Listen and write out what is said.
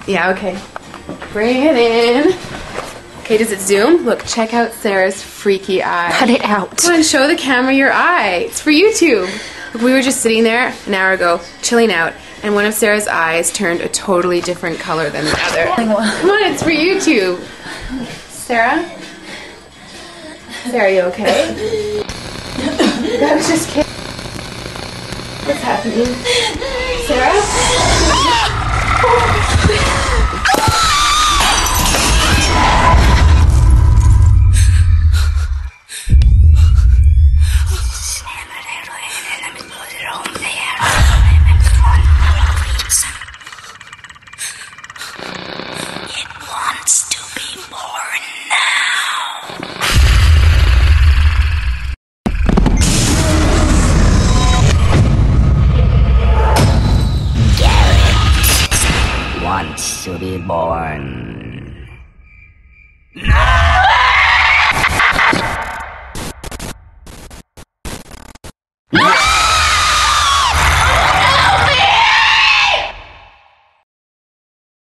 Yeah, okay. Bring it in. Okay, does it zoom? Look, check out Sarah's freaky eye. Cut it out. Come on, show the camera your eye. It's for YouTube. Look, we were just sitting there an hour ago, chilling out, and one of Sarah's eyes turned a totally different color than the other. Come on, it's for YouTube. Sarah? Sarah, are you okay? I was just kidding. What's happening? Sarah? It wants to be born now. Garrett wants to be born